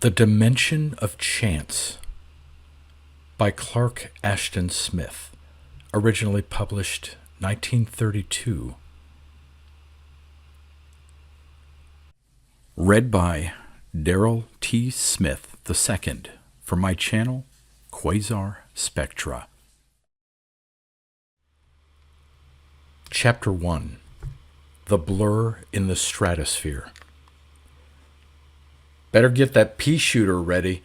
The Dimension of Chance by Clark Ashton Smith, originally published 1932. Read by Darrell T. Smith II for my channel, Quasar Spectra. Chapter 1. The Blur in the Stratosphere. "Better get that pea shooter ready,"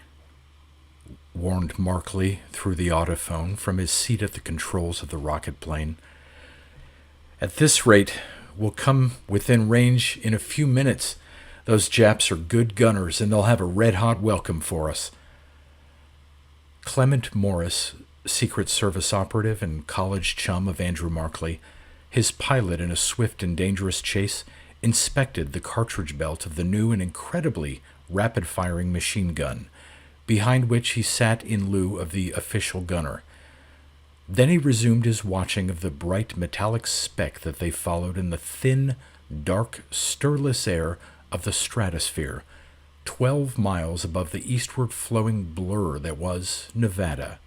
warned Markley through the autophone from his seat at the controls of the rocket plane. "At this rate, we'll come within range in a few minutes. Those Japs are good gunners, and they'll have a red-hot welcome for us." Clement Morris, Secret Service operative and college chum of Andrew Markley, his pilot in a swift and dangerous chase, inspected the cartridge belt of the new and incredibly rapid-firing machine gun, behind which he sat in lieu of the official gunner. Then he resumed his watching of the bright metallic speck that they followed in the thin, dark, stirless air of the stratosphere, 12 miles above the eastward-flowing blur that was Nevada.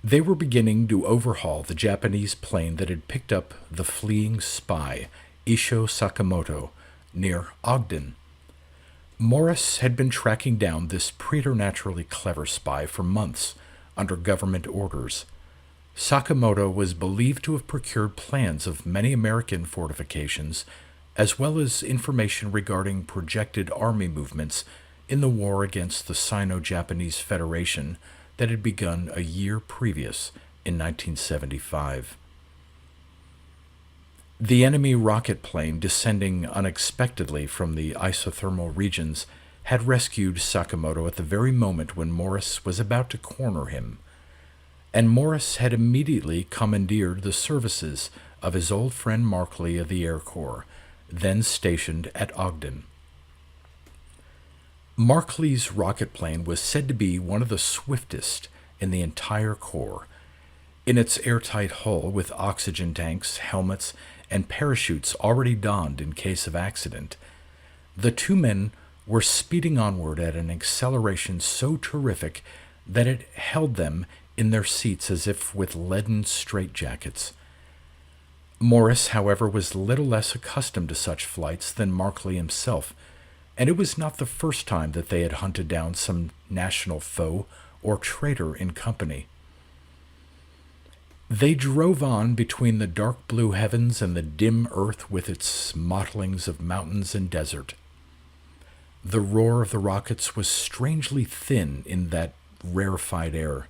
They were beginning to overhaul the Japanese plane that had picked up the fleeing spy, Isho Sakamoto, near Ogden. Morris had been tracking down this preternaturally clever spy for months under government orders. Sakamoto was believed to have procured plans of many American fortifications, as well as information regarding projected army movements in the war against the Sino-Japanese Federation that had begun a year previous in 1975. The enemy rocket plane descending unexpectedly from the isothermal regions had rescued Sakamoto at the very moment when Morris was about to corner him, and Morris had immediately commandeered the services of his old friend Markley of the Air Corps, then stationed at Ogden. Markley's rocket plane was said to be one of the swiftest in the entire Corps. In its airtight hull, with oxygen tanks, helmets, and parachutes already donned in case of accident, the two men were speeding onward at an acceleration so terrific that it held them in their seats as if with leaden straitjackets. Morris, however, was little less accustomed to such flights than Markley himself, and it was not the first time that they had hunted down some national foe or traitor in company. They drove on between the dark blue heavens and the dim earth with its mottlings of mountains and desert. The roar of the rockets was strangely thin in that rarefied air.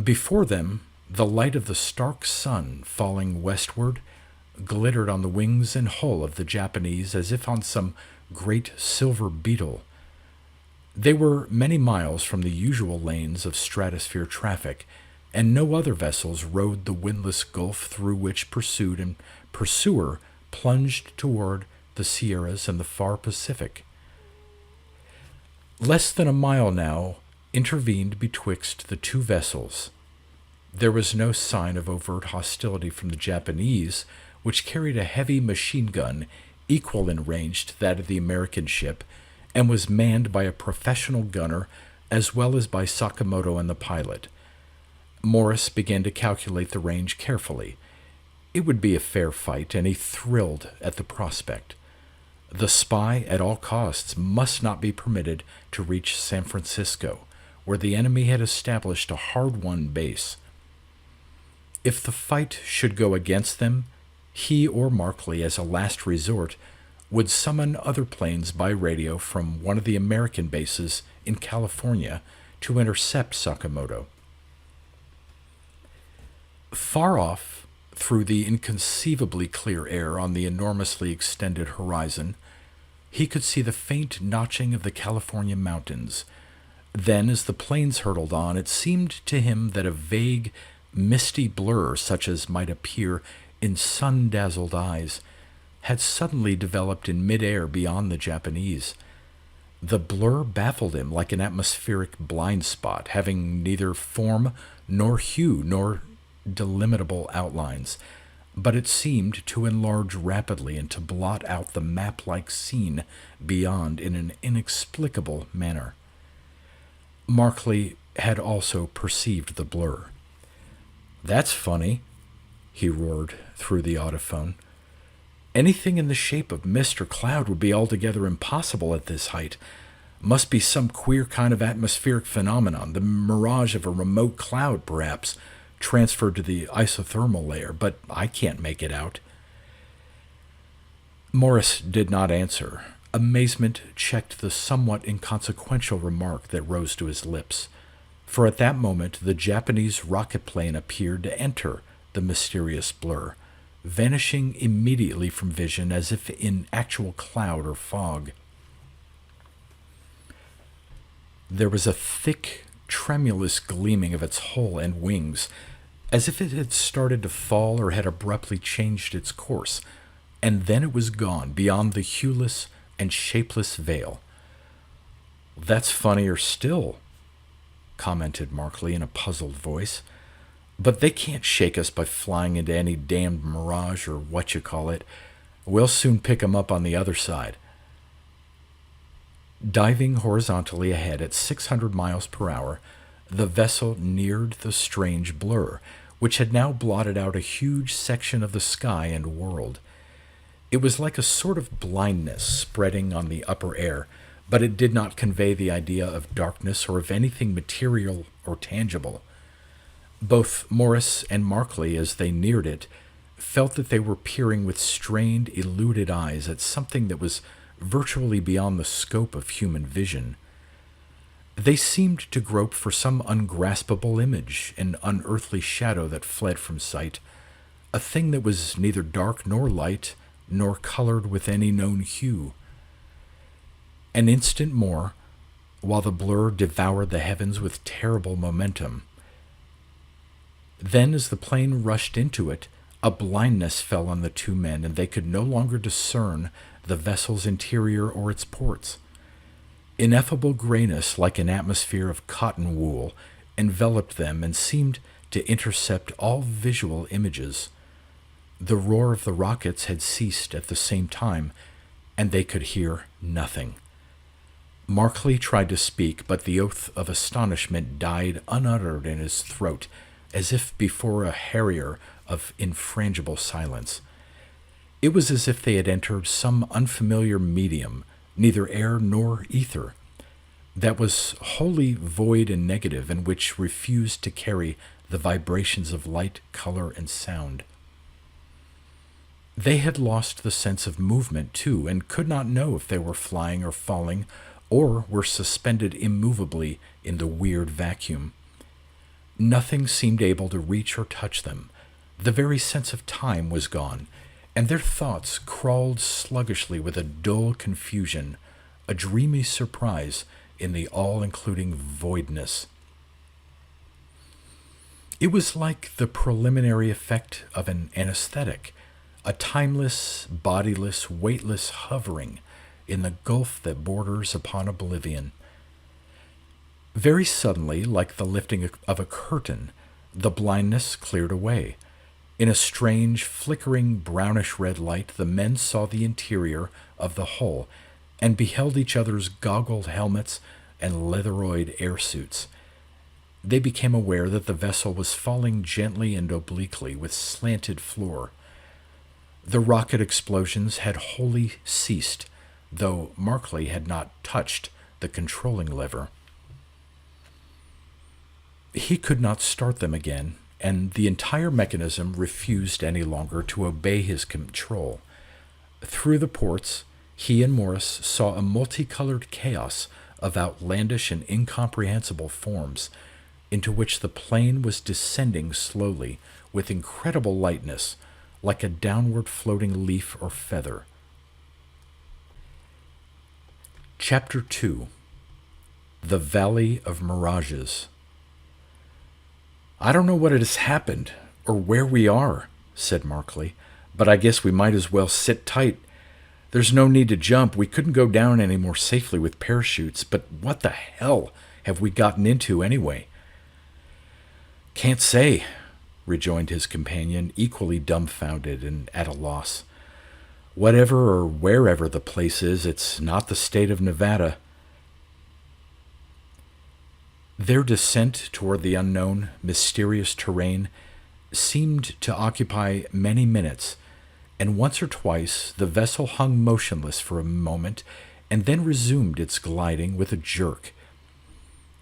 Before them, the light of the stark sun falling westward glittered on the wings and hull of the Japanese as if on some great silver beetle. They were many miles from the usual lanes of stratosphere traffic, and no other vessels rode the windless gulf through which pursuer plunged toward the Sierras and the far Pacific. Less than a mile now intervened betwixt the two vessels. There was no sign of overt hostility from the Japanese, which carried a heavy machine gun equal in range to that of the American ship, and was manned by a professional gunner as well as by Sakamoto and the pilot. Morris began to calculate the range carefully. It would be a fair fight, and he thrilled at the prospect. The spy, at all costs, must not be permitted to reach San Francisco, where the enemy had established a hard-won base. If the fight should go against them, he or Markley, as a last resort, would summon other planes by radio from one of the American bases in California to intercept Sakamoto. Far off, through the inconceivably clear air on the enormously extended horizon, he could see the faint notching of the California mountains. Then, as the planes hurtled on, it seemed to him that a vague, misty blur, such as might appear in sun-dazzled eyes, had suddenly developed in mid-air beyond the Japanese. The blur baffled him like an atmospheric blind spot, having neither form nor hue nor delimitable outlines, but it seemed to enlarge rapidly and to blot out the map-like scene beyond in an inexplicable manner. Markley had also perceived the blur. "That's funny," he roared through the audiphone. "Anything in the shape of mist or cloud would be altogether impossible at this height. Must be some queer kind of atmospheric phenomenon, the mirage of a remote cloud, perhaps, transferred to the isothermal layer, but I can't make it out." Morris did not answer. Amazement checked the somewhat inconsequential remark that rose to his lips, for at that moment the Japanese rocket plane appeared to enter the mysterious blur, vanishing immediately from vision as if in actual cloud or fog. There was a thick, tremulous gleaming of its hull and wings, as if it had started to fall or had abruptly changed its course, and then it was gone beyond the hueless and shapeless veil. "That's funnier still," commented Markley in a puzzled voice. "But they can't shake us by flying into any damned mirage or what you call it. We'll soon pick 'em up on the other side." Diving horizontally ahead at 600 miles per hour, the vessel neared the strange blur, which had now blotted out a huge section of the sky and world. It was like a sort of blindness spreading on the upper air, but it did not convey the idea of darkness or of anything material or tangible. Both Morris and Markley, as they neared it, felt that they were peering with strained, eluded eyes at something that was virtually beyond the scope of human vision. They seemed to grope for some ungraspable image, an unearthly shadow that fled from sight, a thing that was neither dark nor light, nor colored with any known hue. An instant more, while the blur devoured the heavens with terrible momentum. Then, as the plane rushed into it, a blindness fell on the two men, and they could no longer discern the vessel's interior or its ports. Ineffable grayness, like an atmosphere of cotton wool, enveloped them and seemed to intercept all visual images. The roar of the rockets had ceased at the same time, and they could hear nothing. Markley tried to speak, but the oath of astonishment died unuttered in his throat, as if before a harrier of infrangible silence. It was as if they had entered some unfamiliar medium, neither air nor ether, that was wholly void and negative, and which refused to carry the vibrations of light, color, and sound. They had lost the sense of movement, too, and could not know if they were flying or falling, or were suspended immovably in the weird vacuum. Nothing seemed able to reach or touch them. The very sense of time was gone, and their thoughts crawled sluggishly with a dull confusion, a dreamy surprise in the all-including voidness. It was like the preliminary effect of an anesthetic, a timeless, bodiless, weightless hovering in the gulf that borders upon oblivion. Very suddenly, like the lifting of a curtain, the blindness cleared away. In a strange, flickering, brownish-red light, the men saw the interior of the hull and beheld each other's goggled helmets and leatheroid air suits. They became aware that the vessel was falling gently and obliquely with slanted floor. The rocket explosions had wholly ceased, though Markley had not touched the controlling lever. He could not start them again, and the entire mechanism refused any longer to obey his control. Through the ports, he and Morris saw a multicolored chaos of outlandish and incomprehensible forms, into which the plane was descending slowly with incredible lightness, like a downward floating leaf or feather. Chapter 2. The Valley of Mirages. "I don't know what has happened, or where we are," said Markley, "but I guess we might as well sit tight. There's no need to jump. We couldn't go down any more safely with parachutes, but what the hell have we gotten into anyway?" "Can't say. rejoined his companion, equally dumbfounded and at a loss. Whatever or wherever the place is, it's not the state of Nevada. Their descent toward the unknown, mysterious terrain seemed to occupy many minutes, and once or twice the vessel hung motionless for a moment and then resumed its gliding with a jerk.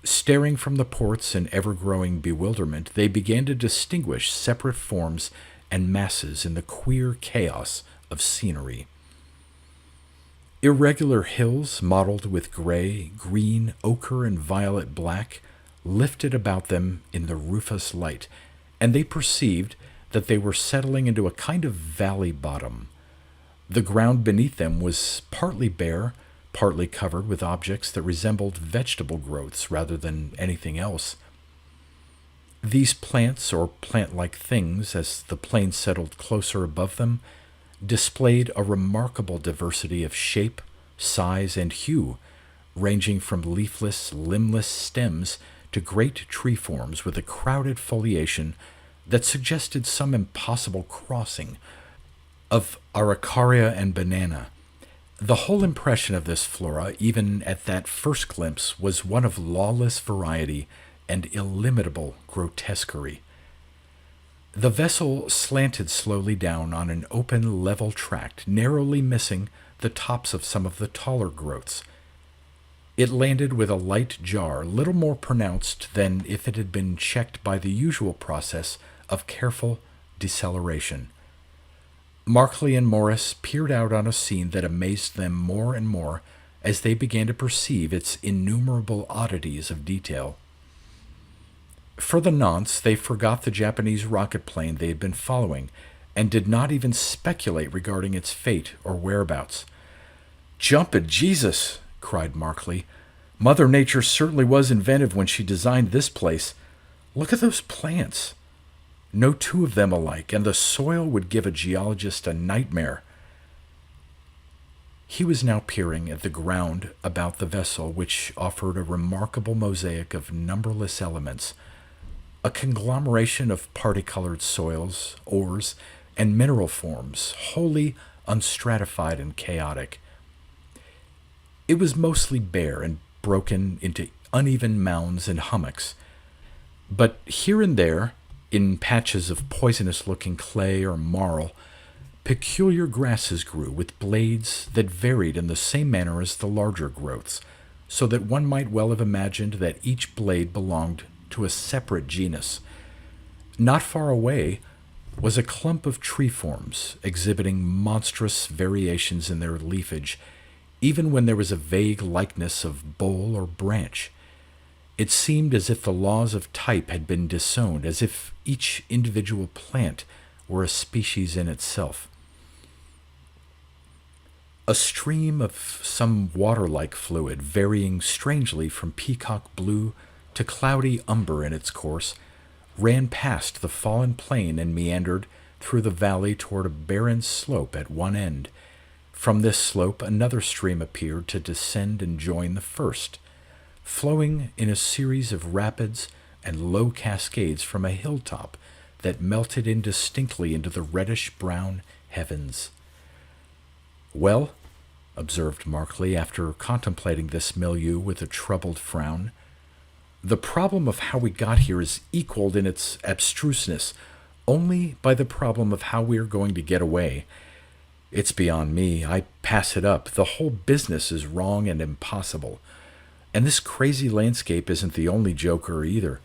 Staring from the ports in ever-growing bewilderment, they began to distinguish separate forms and masses in the queer chaos of scenery. Irregular hills, mottled with gray, green, ochre, and violet black, lifted about them in the rufous light, and they perceived that they were settling into a kind of valley bottom. The ground beneath them was partly bare, partly covered with objects that resembled vegetable growths rather than anything else. These plants, or plant-like things, as the plane settled closer above them, displayed a remarkable diversity of shape, size, and hue, ranging from leafless, limbless stems to great tree forms with a crowded foliation that suggested some impossible crossing of araucaria and banana. The whole impression of this flora, even at that first glimpse, was one of lawless variety and illimitable grotesquerie. The vessel slanted slowly down on an open, level tract, narrowly missing the tops of some of the taller growths. It landed with a light jar, little more pronounced than if it had been checked by the usual process of careful deceleration. Markley and Morris peered out on a scene that amazed them more and more as they began to perceive its innumerable oddities of detail. For the nonce, they forgot the Japanese rocket plane they had been following and did not even speculate regarding its fate or whereabouts. "Jumpin' Jesus!" cried Markley. "Mother Nature certainly was inventive when she designed this place. Look at those plants. No two of them alike, and the soil would give a geologist a nightmare." He was now peering at the ground about the vessel, which offered a remarkable mosaic of numberless elements, a conglomeration of parti-colored soils, ores, and mineral forms, wholly unstratified and chaotic. It was mostly bare and broken into uneven mounds and hummocks, but here and there, in patches of poisonous-looking clay or marl, peculiar grasses grew with blades that varied in the same manner as the larger growths, so that one might well have imagined that each blade belonged to a separate genus. Not far away was a clump of tree forms, exhibiting monstrous variations in their leafage, even when there was a vague likeness of bole or branch. It seemed as if the laws of type had been disowned, as if each individual plant were a species in itself. A stream of some water-like fluid, varying strangely from peacock blue to cloudy umber in its course, ran past the fallen plain and meandered through the valley toward a barren slope at one end. From this slope another stream appeared to descend and join the first, flowing in a series of rapids and low cascades from a hilltop that melted indistinctly into the reddish-brown heavens. "Well," observed Markley, after contemplating this milieu with a troubled frown, "the problem of how we got here is equaled in its abstruseness only by the problem of how we are going to get away. It's beyond me. I pass it up. The whole business is wrong and impossible. And this crazy landscape isn't the only joker either.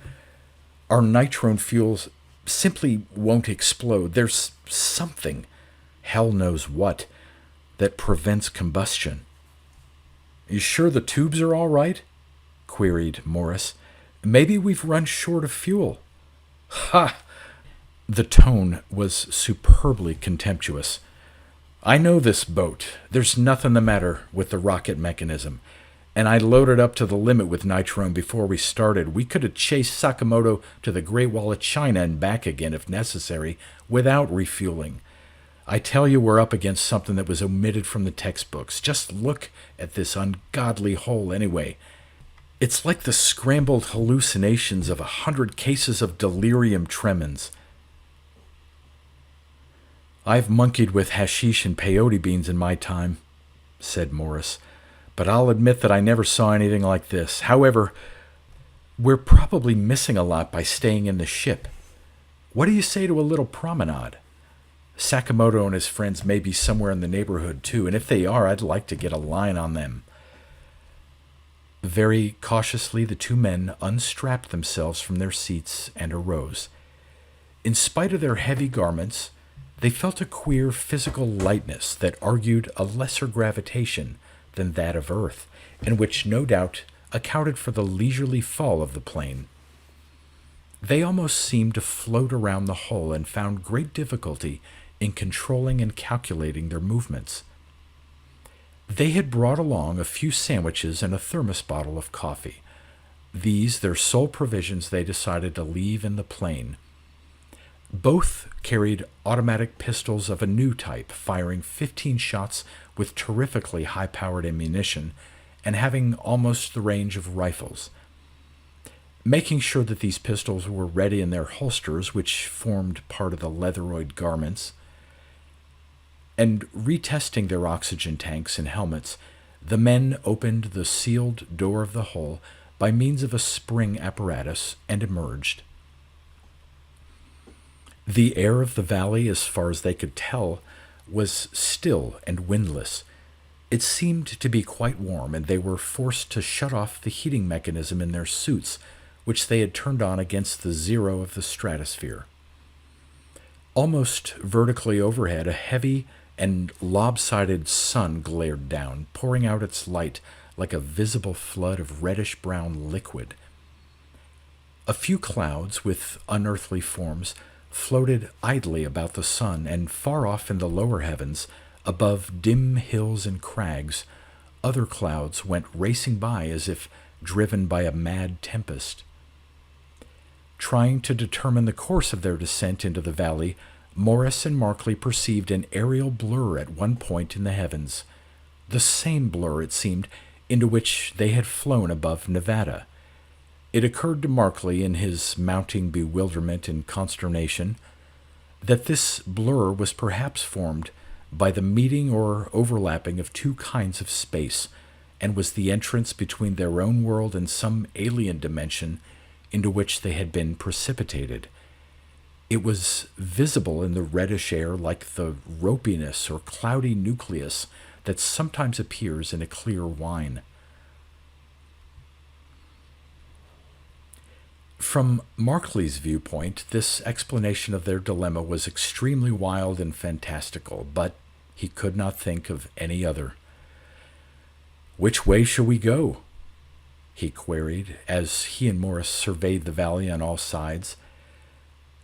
Our nitrone fuels simply won't explode. There's something, hell knows what, that prevents combustion." "You sure the tubes are all right?" queried Morris. "Maybe we've run short of fuel." "Ha!" The tone was superbly contemptuous. "I know this boat. There's nothing the matter with the rocket mechanism. And I loaded up to the limit with nitrone before we started. We could have chased Sakamoto to the Great Wall of China and back again if necessary, without refueling. I tell you, we're up against something that was omitted from the textbooks. Just look at this ungodly hole anyway. It's like the scrambled hallucinations of 100 cases of delirium tremens." I've monkeyed with hashish and peyote beans in my time, said Morris, but I'll admit that I never saw anything like this. However, we're probably missing a lot by staying in the ship. What do you say to a little promenade? Sakamoto and his friends may be somewhere in the neighborhood, too, and if they are, I'd like to get a line on them. Very cautiously, the two men unstrapped themselves from their seats and arose. In spite of their heavy garments, they felt a queer physical lightness that argued a lesser gravitation than that of Earth, and which no doubt accounted for the leisurely fall of the plane. They almost seemed to float around the hull and found great difficulty in controlling and calculating their movements. They had brought along a few sandwiches and a thermos bottle of coffee. These, their sole provisions, they decided to leave in the plane. Both carried automatic pistols of a new type, firing 15 shots with terrifically high-powered ammunition and having almost the range of rifles. Making sure that these pistols were ready in their holsters, which formed part of the leatheroid garments, and retesting their oxygen tanks and helmets, the men opened the sealed door of the hull by means of a spring apparatus and emerged. The air of the valley, as far as they could tell, was still and windless. It seemed to be quite warm, and they were forced to shut off the heating mechanism in their suits, which they had turned on against the zero of the stratosphere. Almost vertically overhead, a heavy and lopsided sun glared down, pouring out its light like a visible flood of reddish-brown liquid. A few clouds with unearthly forms floated idly about the sun, and far off in the lower heavens, above dim hills and crags, other clouds went racing by as if driven by a mad tempest. Trying to determine the course of their descent into the valley, Morris and Markley perceived an aerial blur at one point in the heavens, the same blur, it seemed, into which they had flown above Nevada. It occurred to Markley, in his mounting bewilderment and consternation, that this blur was perhaps formed by the meeting or overlapping of two kinds of space, and was the entrance between their own world and some alien dimension into which they had been precipitated. It was visible in the reddish air like the ropiness or cloudy nucleus that sometimes appears in a clear wine. From Markley's viewpoint, this explanation of their dilemma was extremely wild and fantastical, but he could not think of any other. "Which way shall we go?" he queried, as he and Morris surveyed the valley on all sides.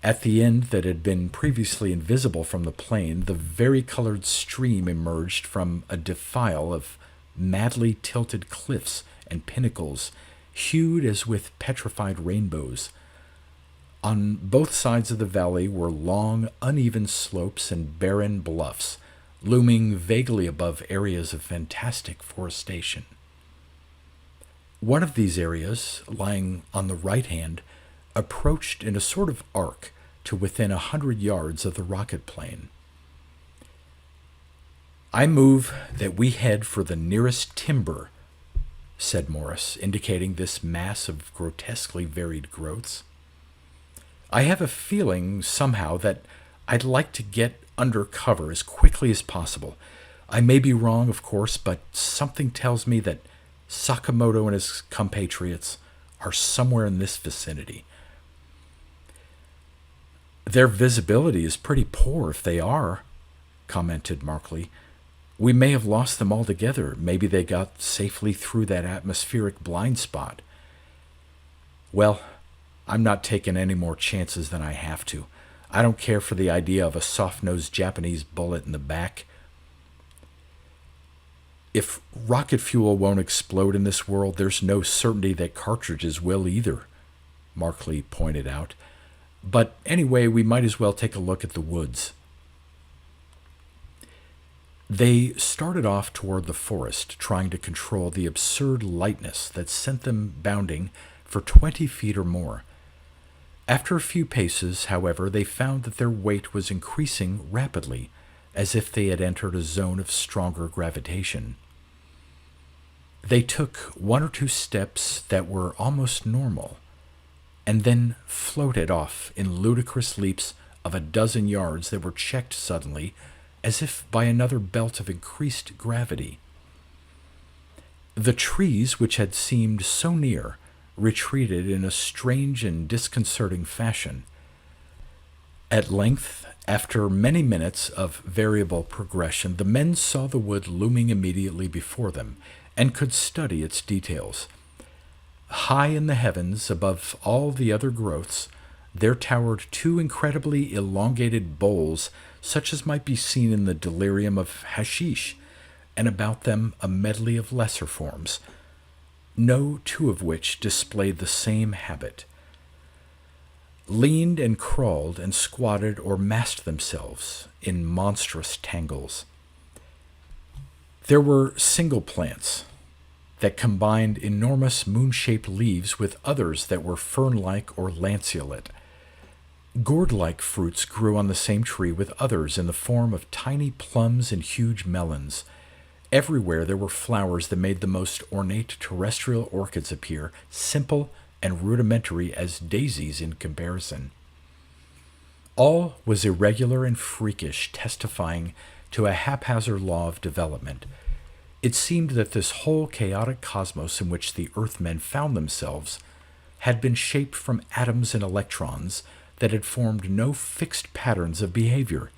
At the end that had been previously invisible from the plain, the vari-colored stream emerged from a defile of madly tilted cliffs and pinnacles, hued as with petrified rainbows. On both sides of the valley were long, uneven slopes and barren bluffs, looming vaguely above areas of fantastic forestation. One of these areas, lying on the right hand, approached in a sort of arc to within 100 yards of the rocket plane. "I move that we head for the nearest timber," said Morris, indicating this mass of grotesquely varied growths. "I have a feeling, somehow, that I'd like to get under cover as quickly as possible. I may be wrong, of course, but something tells me that Sakamoto and his compatriots are somewhere in this vicinity." "Their visibility is pretty poor if they are," commented Markley. "We may have lost them altogether. Maybe they got safely through that atmospheric blind spot." "Well, I'm not taking any more chances than I have to. I don't care for the idea of a soft-nosed Japanese bullet in the back." "If rocket fuel won't explode in this world, there's no certainty that cartridges will either," Markley pointed out. "But anyway, we might as well take a look at the woods." They started off toward the forest, trying to control the absurd lightness that sent them bounding for 20 feet or more. After a few paces, however, they found that their weight was increasing rapidly, as if they had entered a zone of stronger gravitation. They took one or two steps that were almost normal, and then floated off in ludicrous leaps of a dozen yards that were checked suddenly, as if by another belt of increased gravity. The trees, which had seemed so near, retreated in a strange and disconcerting fashion. At length, after many minutes of variable progression, the men saw the wood looming immediately before them, and could study its details. High in the heavens, above all the other growths, there towered two incredibly elongated bowls, such as might be seen in the delirium of hashish, and about them a medley of lesser forms, no two of which displayed the same habit. Leaned and crawled and squatted or massed themselves in monstrous tangles. There were single plants that combined enormous moon-shaped leaves with others that were fern-like or lanceolate. Gourd-like fruits grew on the same tree with others in the form of tiny plums and huge melons. Everywhere there were flowers that made the most ornate terrestrial orchids appear simple and rudimentary as daisies in comparison. All was irregular and freakish, testifying to a haphazard law of development. It seemed that this whole chaotic cosmos in which the Earthmen found themselves had been shaped from atoms and electrons that had formed no fixed patterns of behavior.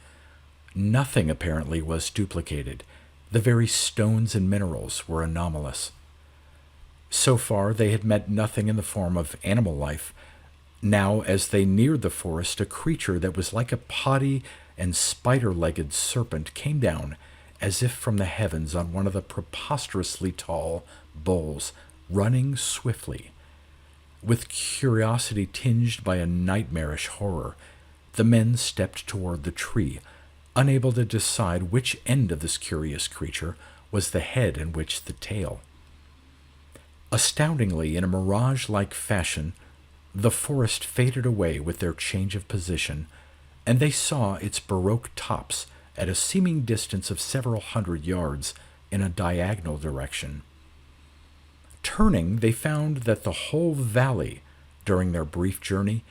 Nothing, apparently, was duplicated. The very stones and minerals were anomalous. So far, they had met nothing in the form of animal life. Now, as they neared the forest, a creature that was like a poddy and spider-legged serpent came down, as if from the heavens, on one of the preposterously tall bowls, running swiftly. With curiosity tinged by a nightmarish horror, the men stepped toward the tree, unable to decide which end of this curious creature was the head and which the tail. Astoundingly, in a mirage-like fashion, the forest faded away with their change of position, and they saw its baroque tops at a seeming distance of several hundred yards in a diagonal direction. Turning, they found that the whole valley, during their brief journey,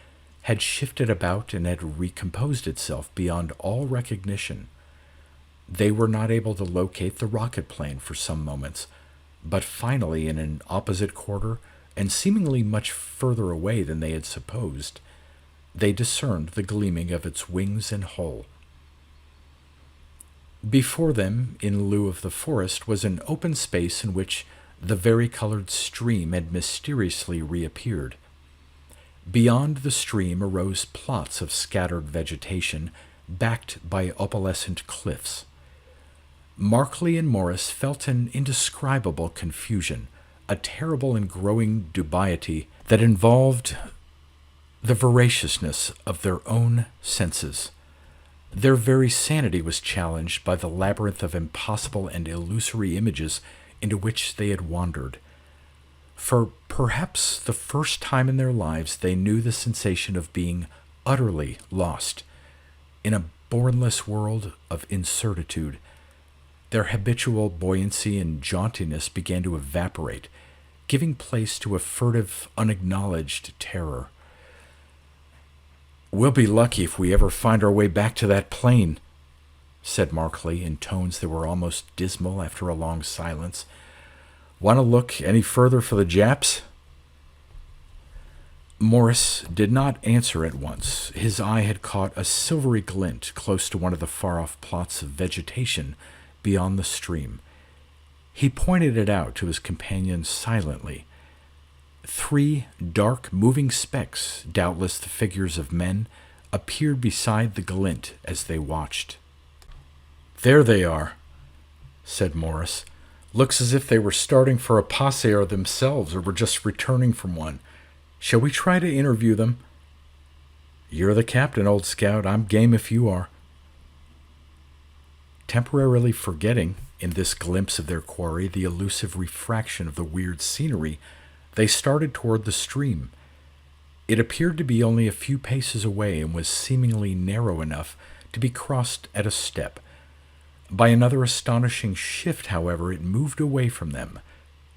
had shifted about and had recomposed itself beyond all recognition. They were not able to locate the rocket plane for some moments, but finally, in an opposite quarter, and seemingly much further away than they had supposed, they discerned the gleaming of its wings and hull. Before them, in lieu of the forest, was an open space in which the varicolored stream had mysteriously reappeared. Beyond the stream arose plots of scattered vegetation, backed by opalescent cliffs. Markley and Morris felt an indescribable confusion, a terrible and growing dubiety that involved the voraciousness of their own senses. Their very sanity was challenged by the labyrinth of impossible and illusory images into which they had wandered. For perhaps the first time in their lives they knew the sensation of being utterly lost in a bournless world of incertitude. Their habitual buoyancy and jauntiness began to evaporate, giving place to a furtive, unacknowledged terror. "We'll be lucky if we ever find our way back to that plane," said Markley in tones that were almost dismal after a long silence. "Want to look any further for the Japs?" Morris did not answer at once. His eye had caught a silvery glint close to one of the far-off plots of vegetation beyond the stream. He pointed it out to his companion silently. 3 dark, moving specks, doubtless the figures of men, appeared beside the glint as they watched. "There they are," said Morris. "Looks as if they were starting for a pasear themselves or were just returning from one. Shall we try to interview them?" "You're the captain, old scout. I'm game if you are." Temporarily forgetting, in this glimpse of their quarry, the elusive refraction of the weird scenery, they started toward the stream. It appeared to be only a few paces away and was seemingly narrow enough to be crossed at a step. By another astonishing shift, however, it moved away from them,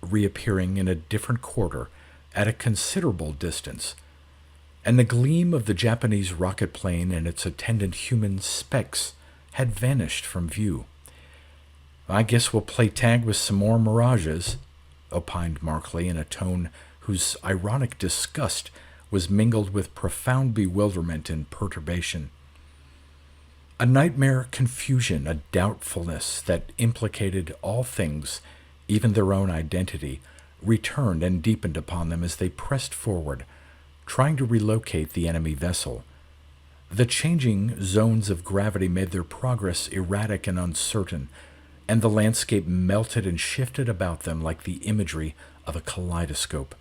reappearing in a different quarter at a considerable distance, and the gleam of the Japanese rocket plane and its attendant human specks had vanished from view. "I guess we'll play tag with some more mirages," opined Markley in a tone whose ironic disgust was mingled with profound bewilderment and perturbation. A nightmare confusion, a doubtfulness that implicated all things, even their own identity, returned and deepened upon them as they pressed forward, trying to relocate the enemy vessel. The changing zones of gravity made their progress erratic and uncertain, and the landscape melted and shifted about them like the imagery of a kaleidoscope.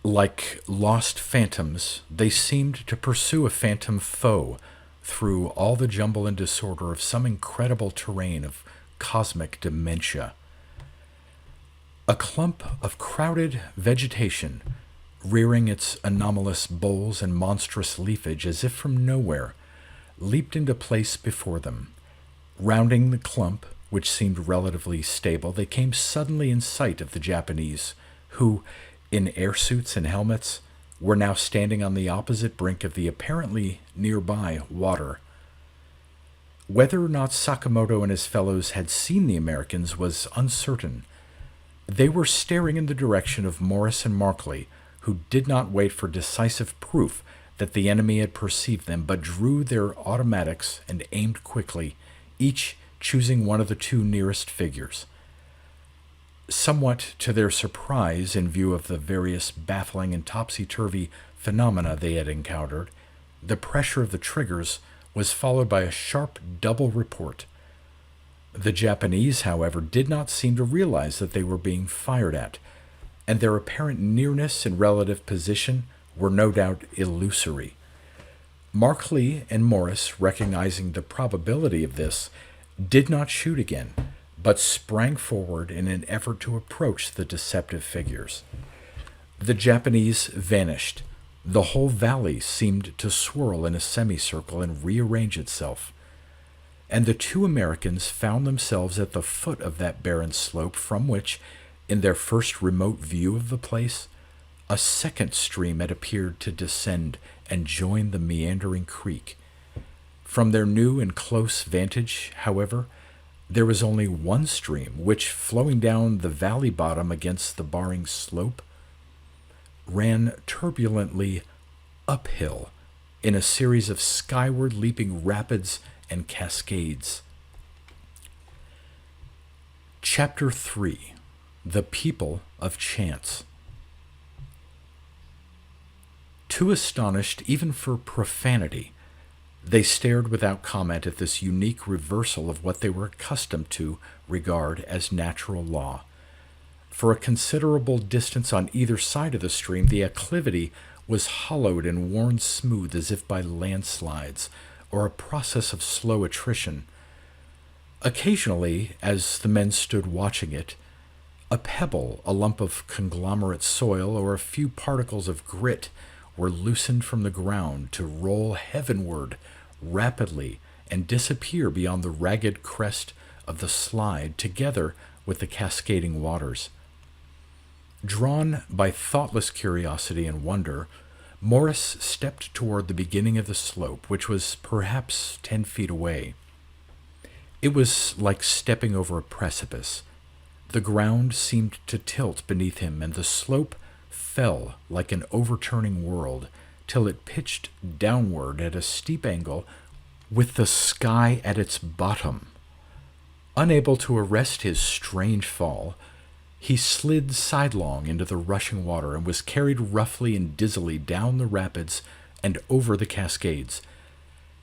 Like lost phantoms, they seemed to pursue a phantom foe through all the jumble and disorder of some incredible terrain of cosmic dementia. A clump of crowded vegetation, rearing its anomalous boles and monstrous leafage as if from nowhere, leaped into place before them. Rounding the clump, which seemed relatively stable, they came suddenly in sight of the Japanese, who, in airsuits and helmets, were now standing on the opposite brink of the apparently nearby water. Whether or not Sakamoto and his fellows had seen the Americans was uncertain. They were staring in the direction of Morris and Markley, who did not wait for decisive proof that the enemy had perceived them, but drew their automatics and aimed quickly, each choosing one of the two nearest figures. Somewhat to their surprise, in view of the various baffling and topsy-turvy phenomena they had encountered, the pressure of the triggers was followed by a sharp double report. The Japanese, however, did not seem to realize that they were being fired at, and their apparent nearness and relative position were no doubt illusory. Markley and Morris, recognizing the probability of this, did not shoot again, but sprang forward in an effort to approach the deceptive figures. The Japanese vanished. The whole valley seemed to swirl in a semicircle and rearrange itself, and the two Americans found themselves at the foot of that barren slope from which, in their first remote view of the place, a second stream had appeared to descend and join the meandering creek. From their new and close vantage, however, there was only one stream, which, flowing down the valley bottom against the barring slope, ran turbulently uphill in a series of skyward leaping rapids and cascades. Chapter 3. The People of Chance. Too astonished even for profanity, they stared without comment at this unique reversal of what they were accustomed to regard as natural law. For a considerable distance on either side of the stream, the acclivity was hollowed and worn smooth as if by landslides or a process of slow attrition. Occasionally, as the men stood watching it, a pebble, a lump of conglomerate soil, or a few particles of grit were loosened from the ground to roll heavenward rapidly and disappear beyond the ragged crest of the slide together with the cascading waters. Drawn by thoughtless curiosity and wonder, Morris stepped toward the beginning of the slope, which was perhaps 10 feet away. It was like stepping over a precipice. The ground seemed to tilt beneath him, and the slope fell like an overturning world, till it pitched downward at a steep angle with the sky at its bottom. Unable to arrest his strange fall, he slid sidelong into the rushing water and was carried roughly and dizzily down the rapids and over the cascades.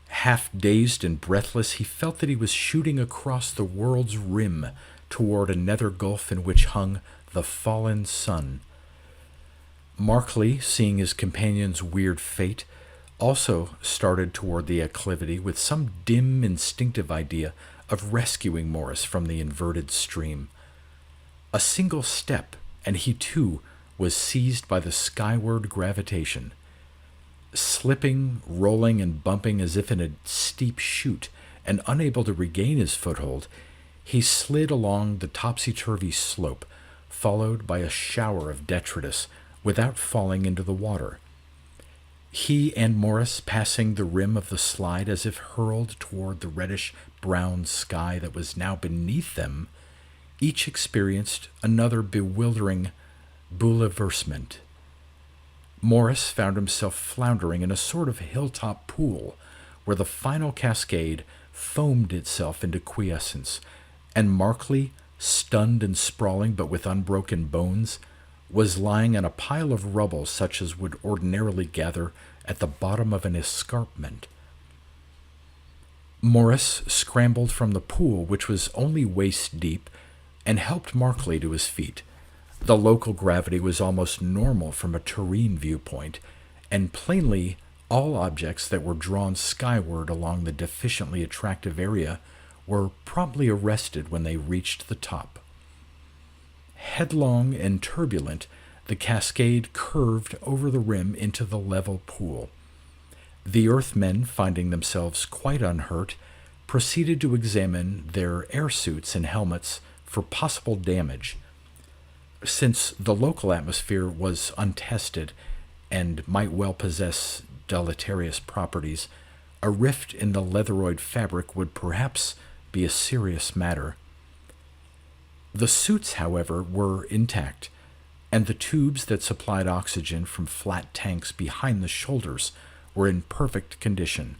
Half dazed and breathless, he felt that he was shooting across the world's rim toward a nether gulf in which hung the fallen sun. Markley, seeing his companion's weird fate, also started toward the acclivity with some dim, instinctive idea of rescuing Morris from the inverted stream. A single step, and he too was seized by the skyward gravitation. Slipping, rolling, and bumping as if in a steep chute, and unable to regain his foothold, he slid along the topsy-turvy slope, followed by a shower of detritus, without falling into the water. He and Morris, passing the rim of the slide as if hurled toward the reddish-brown sky that was now beneath them, each experienced another bewildering bouleversement. Morris found himself floundering in a sort of hilltop pool where the final cascade foamed itself into quiescence, and Markley, stunned and sprawling but with unbroken bones, was lying on a pile of rubble such as would ordinarily gather at the bottom of an escarpment. Morris scrambled from the pool, which was only waist deep, and helped Markley to his feet. The local gravity was almost normal from a terrene viewpoint, and plainly all objects that were drawn skyward along the deficiently attractive area were promptly arrested when they reached the top. Headlong and turbulent, the cascade curved over the rim into the level pool. The Earthmen, finding themselves quite unhurt, proceeded to examine their airsuits and helmets for possible damage. Since the local atmosphere was untested and might well possess deleterious properties, a rift in the leatheroid fabric would perhaps be a serious matter. The suits, however, were intact, and the tubes that supplied oxygen from flat tanks behind the shoulders were in perfect condition.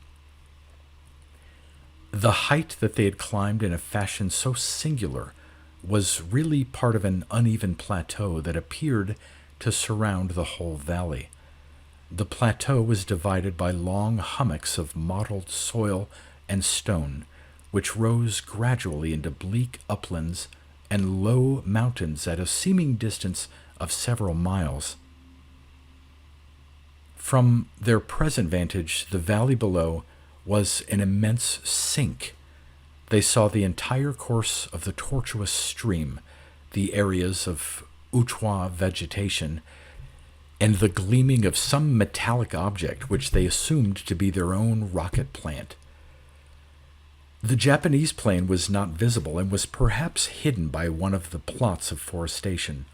The height that they had climbed in a fashion so singular was really part of an uneven plateau that appeared to surround the whole valley. The plateau was divided by long hummocks of mottled soil and stone, which rose gradually into bleak uplands and low mountains at a seeming distance of several miles. From their present vantage, the valley below was an immense sink. They saw the entire course of the tortuous stream, the areas of outre vegetation, and the gleaming of some metallic object which they assumed to be their own rocket plant. The Japanese plane was not visible and was perhaps hidden by one of the plots of forestation.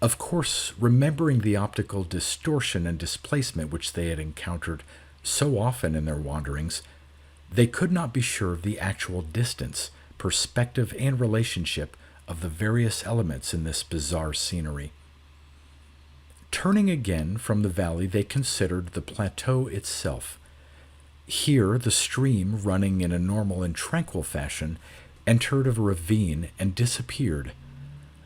Of course, remembering the optical distortion and displacement which they had encountered so often in their wanderings, they could not be sure of the actual distance, perspective, and relationship of the various elements in this bizarre scenery. Turning again from the valley, they considered the plateau itself. Here, the stream, running in a normal and tranquil fashion, entered a ravine and disappeared.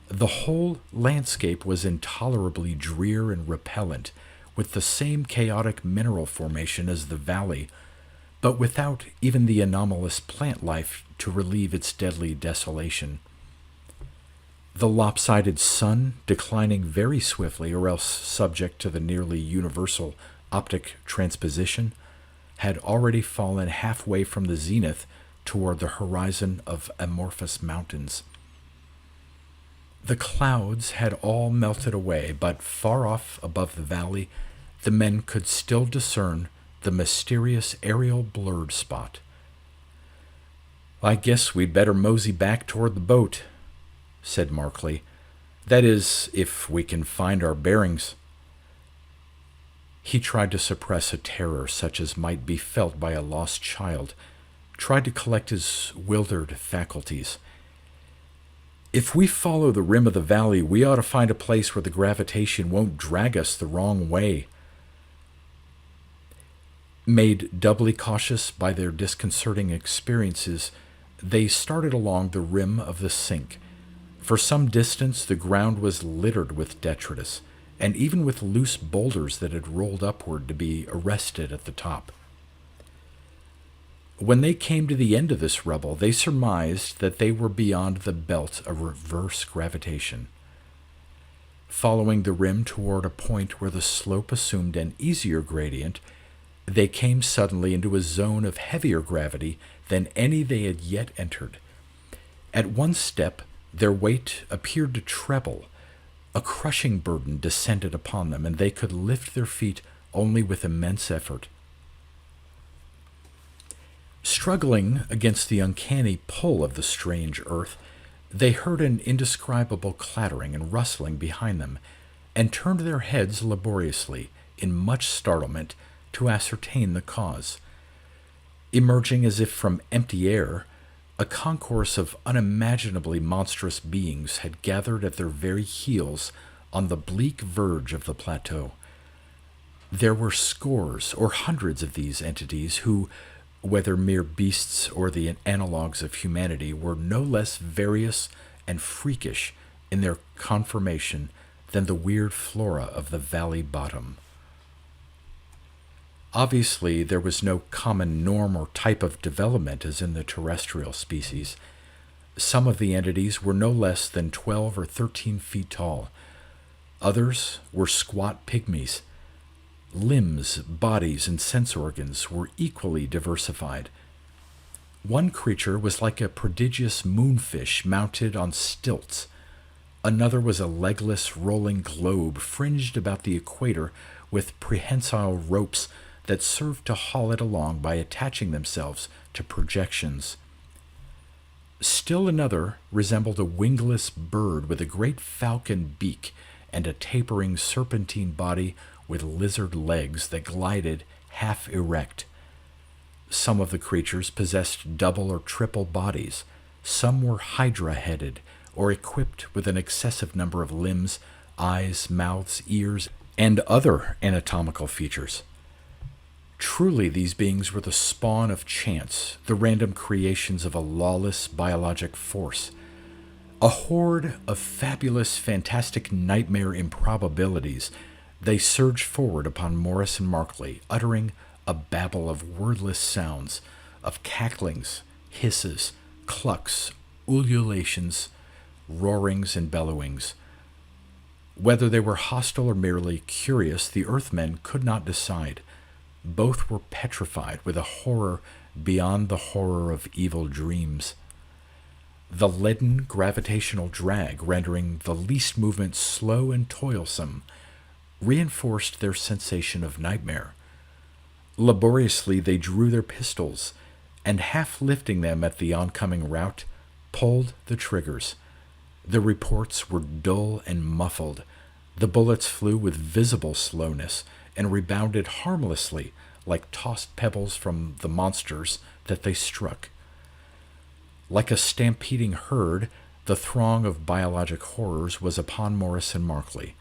The whole landscape was intolerably drear and repellent, with the same chaotic mineral formation as the valley, but without even the anomalous plant life to relieve its deadly desolation. The lopsided sun, declining very swiftly or else subject to the nearly universal optic transposition, had already fallen halfway from the zenith toward the horizon of amorphous mountains. The clouds had all melted away, but far off above the valley, the men could still discern the mysterious aerial blurred spot. "I guess we'd better mosey back toward the boat," said Markley. "That is, if we can find our bearings." He tried to suppress a terror such as might be felt by a lost child, tried to collect his wildered faculties. "If we follow the rim of the valley, we ought to find a place where the gravitation won't drag us the wrong way." Made doubly cautious by their disconcerting experiences, they started along the rim of the sink. For some distance, the ground was littered with detritus, and even with loose boulders that had rolled upward to be arrested at the top. When they came to the end of this rubble, they surmised that they were beyond the belt of reverse gravitation. Following the rim toward a point where the slope assumed an easier gradient, they came suddenly into a zone of heavier gravity than any they had yet entered. At one step, their weight appeared to treble. A crushing burden descended upon them, and they could lift their feet only with immense effort. Struggling against the uncanny pull of the strange earth, they heard an indescribable clattering and rustling behind them, and turned their heads laboriously, in much startlement, to ascertain the cause. Emerging as if from empty air, a concourse of unimaginably monstrous beings had gathered at their very heels on the bleak verge of the plateau. There were scores or hundreds of these entities who, whether mere beasts or the analogues of humanity, were no less various and freakish in their conformation than the weird flora of the valley bottom. Obviously, there was no common norm or type of development as in the terrestrial species. Some of the entities were no less than 12 or 13 feet tall. Others were squat pygmies. Limbs, bodies, and sense organs were equally diversified. One creature was like a prodigious moonfish mounted on stilts. Another was a legless, rolling globe fringed about the equator with prehensile ropes that served to haul it along by attaching themselves to projections. Still another resembled a wingless bird with a great falcon beak and a tapering serpentine body with lizard legs that glided half erect. Some of the creatures possessed double or triple bodies. Some were hydra-headed or equipped with an excessive number of limbs, eyes, mouths, ears, and other anatomical features. Truly, these beings were the spawn of chance, the random creations of a lawless biologic force. A horde of fabulous, fantastic nightmare improbabilities, they surged forward upon Morris and Markley, uttering a babble of wordless sounds, of cacklings, hisses, clucks, ululations, roarings, and bellowings. Whether they were hostile or merely curious, the Earthmen could not decide. Both were petrified with a horror beyond the horror of evil dreams. The leaden gravitational drag, rendering the least movement slow and toilsome, reinforced their sensation of nightmare. Laboriously they drew their pistols, and half lifting them at the oncoming rout, pulled the triggers. The reports were dull and muffled. The bullets flew with visible slowness, and rebounded harmlessly like tossed pebbles from the monsters that they struck. Like a stampeding herd, the throng of biologic horrors was upon Morris and Markley.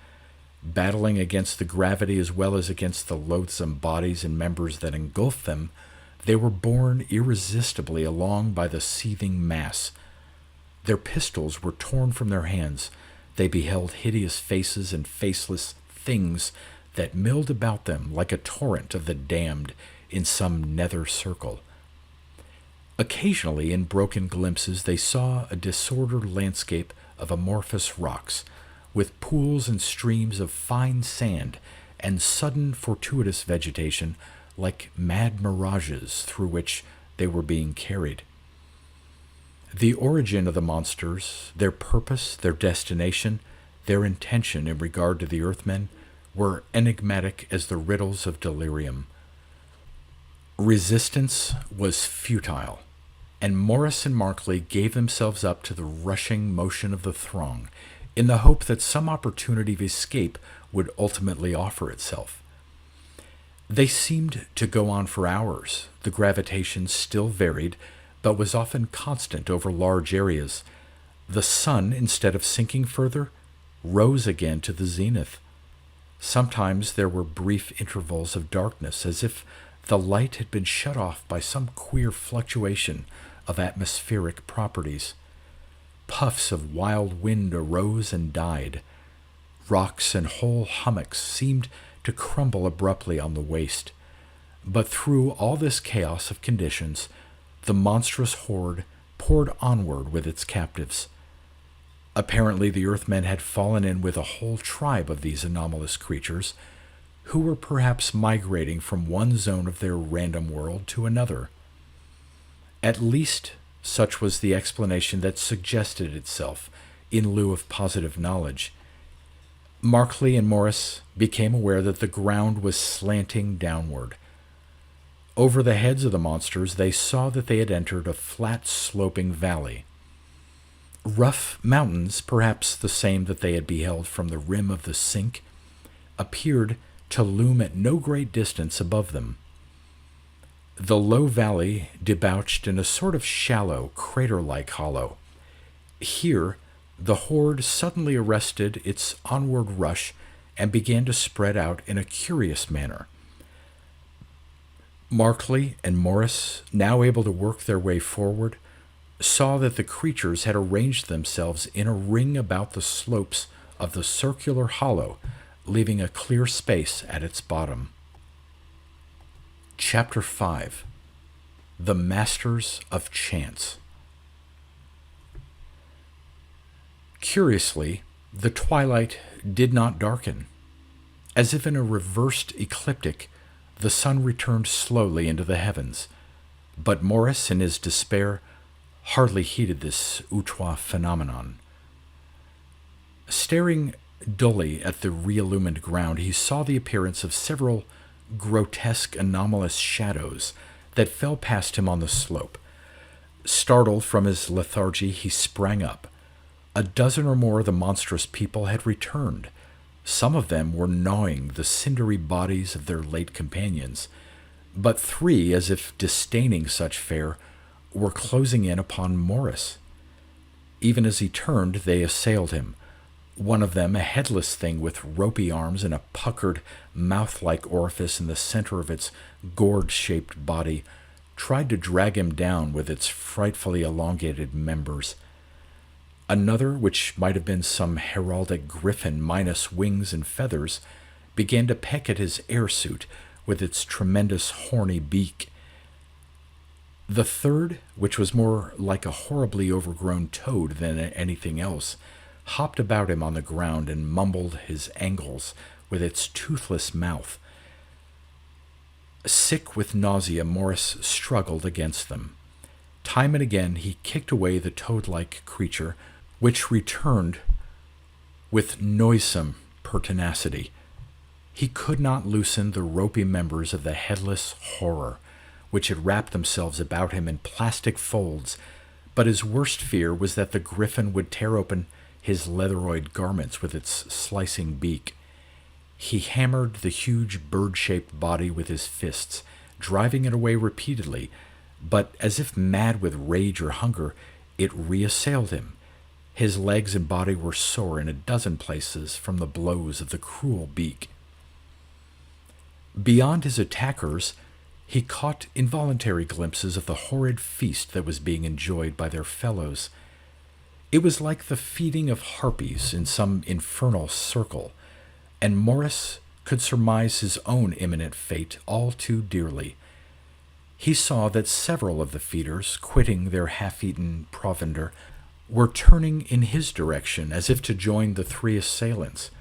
Battling against the gravity as well as against the loathsome bodies and members that engulfed them, they were borne irresistibly along by the seething mass. Their pistols were torn from their hands. They beheld hideous faces and faceless things that milled about them like a torrent of the damned in some nether circle. Occasionally, in broken glimpses, they saw a disordered landscape of amorphous rocks, with pools and streams of fine sand and sudden fortuitous vegetation like mad mirages through which they were being carried. The origin of the monsters, their purpose, their destination, their intention in regard to the Earthmen, were enigmatic as the riddles of delirium. Resistance was futile, and Morris and Markley gave themselves up to the rushing motion of the throng, in the hope that some opportunity of escape would ultimately offer itself. They seemed to go on for hours. The gravitation still varied, but was often constant over large areas. The sun, instead of sinking further, rose again to the zenith. Sometimes there were brief intervals of darkness, as if the light had been shut off by some queer fluctuation of atmospheric properties. Puffs of wild wind arose and died. Rocks and whole hummocks seemed to crumble abruptly on the waste. But through all this chaos of conditions, the monstrous horde poured onward with its captives. Apparently the Earthmen had fallen in with a whole tribe of these anomalous creatures, who were perhaps migrating from one zone of their random world to another. At least such was the explanation that suggested itself in lieu of positive knowledge. Markley and Morris became aware that the ground was slanting downward. Over the heads of the monsters, they saw that they had entered a flat, sloping valley. Rough mountains, perhaps the same that they had beheld from the rim of the sink, appeared to loom at no great distance above them. The low valley debouched in a sort of shallow, crater-like hollow. Here, the horde suddenly arrested its onward rush and began to spread out in a curious manner. Markley and Morris, now able to work their way forward, saw that the creatures had arranged themselves in a ring about the slopes of the circular hollow, leaving a clear space at its bottom. Chapter 5. The Masters of Chance. Curiously, the twilight did not darken. As if in a reversed ecliptic, the sun returned slowly into the heavens, but Morris, in his despair, hardly heeded this outre phenomenon. Staring dully at the re-illumined ground, he saw the appearance of several grotesque, anomalous shadows that fell past him on the slope. Startled from his lethargy, he sprang up. A dozen or more of the monstrous people had returned. Some of them were gnawing the cindery bodies of their late companions, but three, as if disdaining such fare, were closing in upon Morris. Even as he turned, they assailed him. One of them, a headless thing with ropey arms and a puckered, mouth-like orifice in the center of its gourd-shaped body, tried to drag him down with its frightfully elongated members. Another, which might have been some heraldic griffin minus wings and feathers, began to peck at his air suit with its tremendous horny beak. The third, which was more like a horribly overgrown toad than anything else, hopped about him on the ground and mumbled his angles with its toothless mouth. Sick with nausea, Morris struggled against them. Time and again he kicked away the toad-like creature, which returned with noisome pertinacity. He could not loosen the ropey members of the headless horror, which had wrapped themselves about him in plastic folds, but his worst fear was that the griffin would tear open his leatheroid garments with its slicing beak. He hammered the huge bird-shaped body with his fists, driving it away repeatedly, but as if mad with rage or hunger, it reassailed him. His legs and body were sore in a dozen places from the blows of the cruel beak. Beyond his attackers, he caught involuntary glimpses of the horrid feast that was being enjoyed by their fellows. It was like the feeding of harpies in some infernal circle, and Morris could surmise his own imminent fate all too dearly. He saw that several of the feeders, quitting their half-eaten provender, were turning in his direction as if to join the three assailants.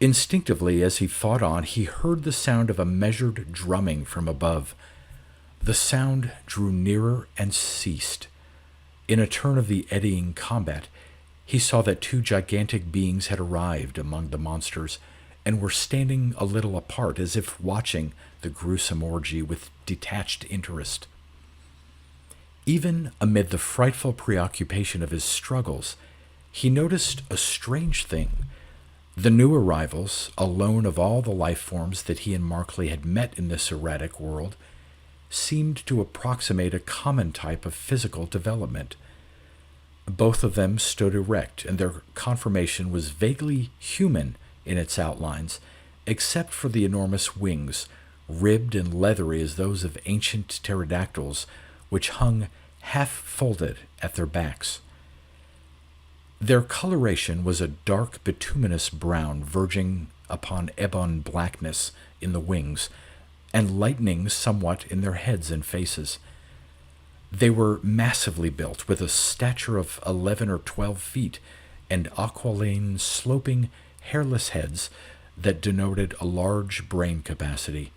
Instinctively, as he fought on, he heard the sound of a measured drumming from above. The sound drew nearer and ceased. In a turn of the eddying combat, he saw that two gigantic beings had arrived among the monsters and were standing a little apart, as if watching the gruesome orgy with detached interest. Even amid the frightful preoccupation of his struggles, he noticed a strange thing. The new arrivals, alone of all the life forms that he and Markley had met in this erratic world, seemed to approximate a common type of physical development. Both of them stood erect, and their conformation was vaguely human in its outlines, except for the enormous wings, ribbed and leathery as those of ancient pterodactyls, which hung half-folded at their backs. Their coloration was a dark bituminous brown verging upon ebon blackness in the wings, and lightening somewhat in their heads and faces. They were massively built, with a stature of 11 or 12 feet, and aquiline, sloping, hairless heads that denoted a large brain capacity.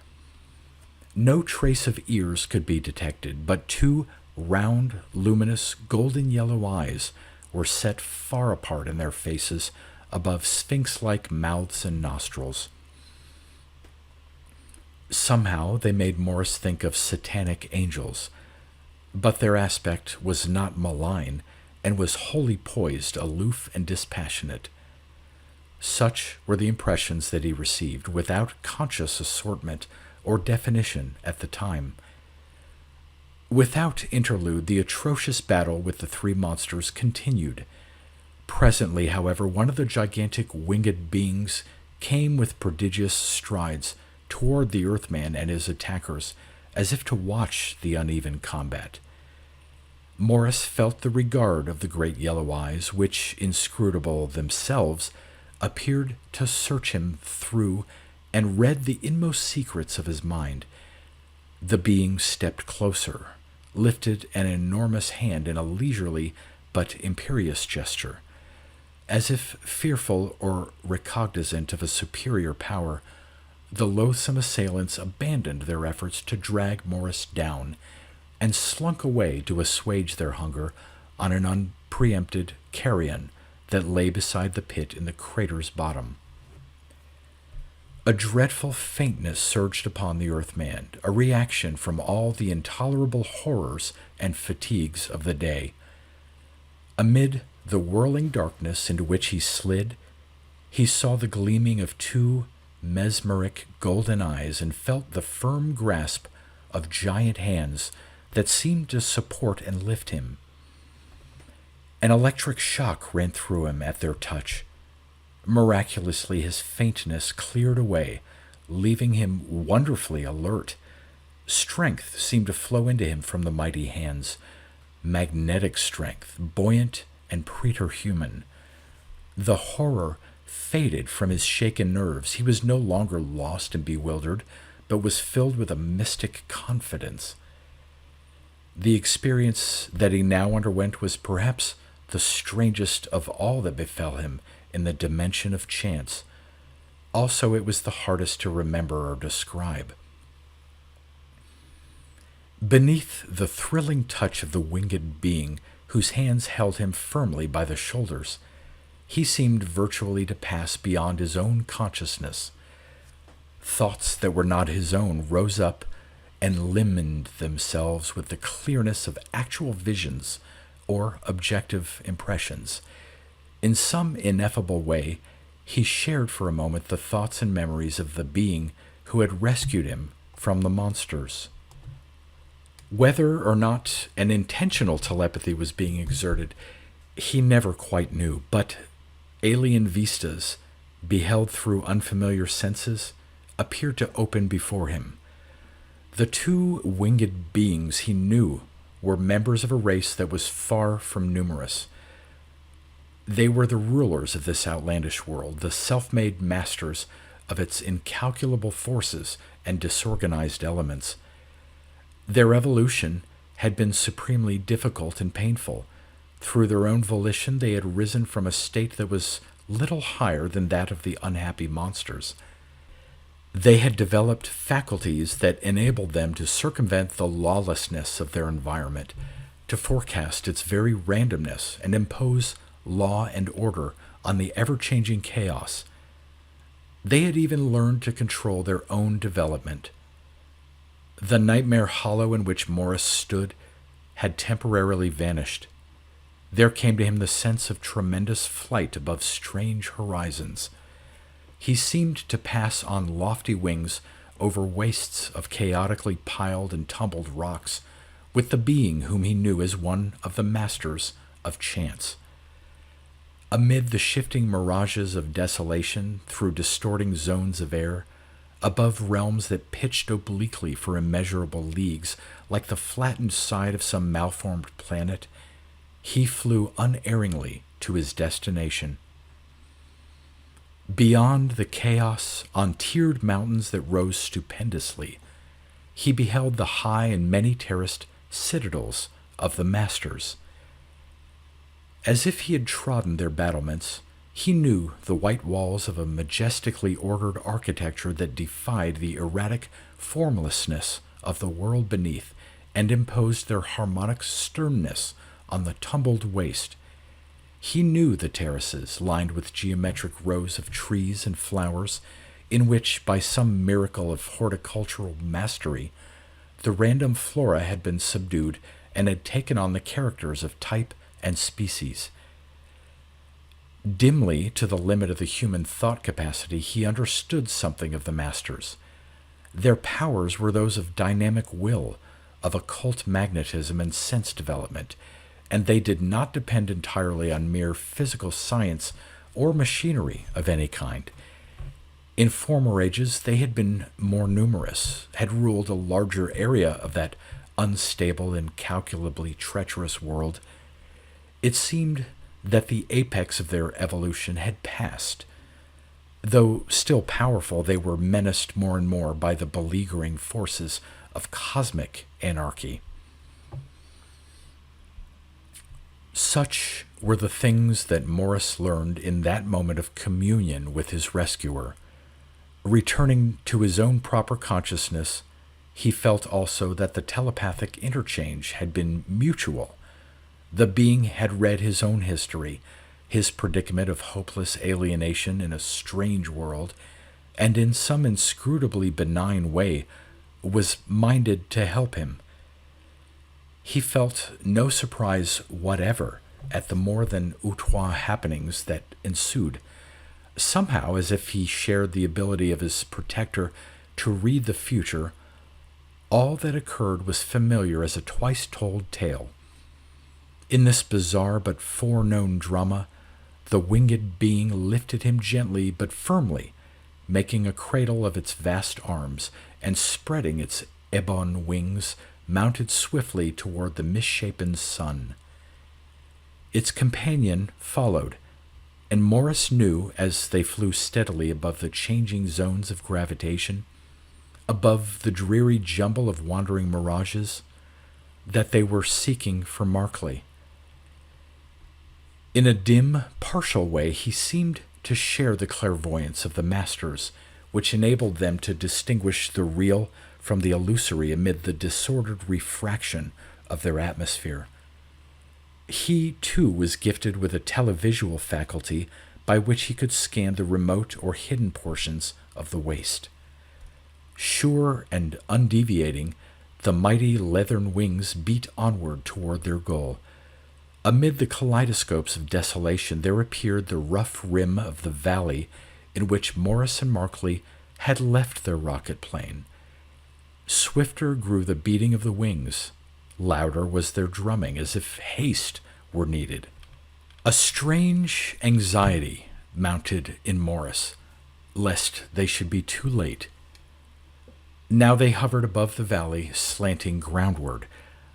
No trace of ears could be detected, but two round, luminous, golden yellow eyes were set far apart in their faces above sphinx-like mouths and nostrils. Somehow they made Morris think of satanic angels, but their aspect was not malign and was wholly poised, aloof, and dispassionate. Such were the impressions that he received, without conscious assortment or definition at the time. Without interlude, the atrocious battle with the three monsters continued. Presently, however, one of the gigantic winged beings came with prodigious strides toward the Earthman and his attackers, as if to watch the uneven combat. Morris felt the regard of the great yellow eyes, which, inscrutable themselves, appeared to search him through and read the inmost secrets of his mind. The being stepped closer, lifted an enormous hand in a leisurely but imperious gesture. As if fearful or recognizant of a superior power, the loathsome assailants abandoned their efforts to drag Morris down and slunk away to assuage their hunger on an unpreempted carrion that lay beside the pit in the crater's bottom. A dreadful faintness surged upon the Earthman, a reaction from all the intolerable horrors and fatigues of the day. Amid the whirling darkness into which he slid, he saw the gleaming of two mesmeric golden eyes and felt the firm grasp of giant hands that seemed to support and lift him. An electric shock ran through him at their touch. Miraculously, his faintness cleared away, leaving him wonderfully alert. Strength seemed to flow into him from the mighty hands, magnetic strength, buoyant and preterhuman. The horror faded from his shaken nerves. He was no longer lost and bewildered, but was filled with a mystic confidence. The experience that he now underwent was perhaps the strangest of all that befell him in the dimension of chance. Also, it was the hardest to remember or describe. Beneath the thrilling touch of the winged being, whose hands held him firmly by the shoulders, he seemed virtually to pass beyond his own consciousness. Thoughts that were not his own rose up and limned themselves with the clearness of actual visions or objective impressions. In some ineffable way, he shared for a moment the thoughts and memories of the being who had rescued him from the monsters. Whether or not an intentional telepathy was being exerted, he never quite knew, but alien vistas, beheld through unfamiliar senses, appeared to open before him. The two winged beings he knew were members of a race that was far from numerous. They were the rulers of this outlandish world, the self-made masters of its incalculable forces and disorganized elements. Their evolution had been supremely difficult and painful. Through their own volition, they had risen from a state that was little higher than that of the unhappy monsters. They had developed faculties that enabled them to circumvent the lawlessness of their environment, to forecast its very randomness and impose law and order on the ever-changing chaos. They had even learned to control their own development. The nightmare hollow in which Morris stood had temporarily vanished. There came to him the sense of tremendous flight above strange horizons. He seemed to pass on lofty wings over wastes of chaotically piled and tumbled rocks, with the being whom he knew as one of the masters of chance. Amid the shifting mirages of desolation, through distorting zones of air, above realms that pitched obliquely for immeasurable leagues, like the flattened side of some malformed planet, he flew unerringly to his destination. Beyond the chaos, on tiered mountains that rose stupendously, he beheld the high and many-terraced citadels of the masters. As if he had trodden their battlements, he knew the white walls of a majestically ordered architecture that defied the erratic formlessness of the world beneath and imposed their harmonic sternness on the tumbled waste. He knew the terraces, lined with geometric rows of trees and flowers, in which, by some miracle of horticultural mastery, the random flora had been subdued and had taken on the characters of type and species. Dimly, to the limit of the human thought capacity, he understood something of the masters. Their powers were those of dynamic will, of occult magnetism and sense development, and they did not depend entirely on mere physical science or machinery of any kind. In former ages, they had been more numerous, had ruled a larger area of that unstable, incalculably treacherous world. It seemed that the apex of their evolution had passed. Though still powerful, they were menaced more and more by the beleaguering forces of cosmic anarchy. Such were the things that Morris learned in that moment of communion with his rescuer. Returning to his own proper consciousness, he felt also that the telepathic interchange had been mutual. The being had read his own history, his predicament of hopeless alienation in a strange world, and in some inscrutably benign way was minded to help him. He felt no surprise whatever at the more than outre happenings that ensued, somehow as if he shared the ability of his protector to read the future. All that occurred was familiar as a twice-told tale. In this bizarre but foreknown drama, the winged being lifted him gently but firmly, making a cradle of its vast arms, and spreading its ebon wings, mounted swiftly toward the misshapen sun. Its companion followed, and Morris knew, as they flew steadily above the changing zones of gravitation, above the dreary jumble of wandering mirages, that they were seeking for Markley. In a dim, partial way, he seemed to share the clairvoyance of the masters, which enabled them to distinguish the real from the illusory amid the disordered refraction of their atmosphere. He, too, was gifted with a televisual faculty by which he could scan the remote or hidden portions of the waste. Sure and undeviating, the mighty leathern wings beat onward toward their goal. Amid the kaleidoscopes of desolation there appeared the rough rim of the valley in which Morris and Markley had left their rocket plane. Swifter grew the beating of the wings. Louder was their drumming, as if haste were needed. A strange anxiety mounted in Morris, lest they should be too late. Now they hovered above the valley, slanting groundward.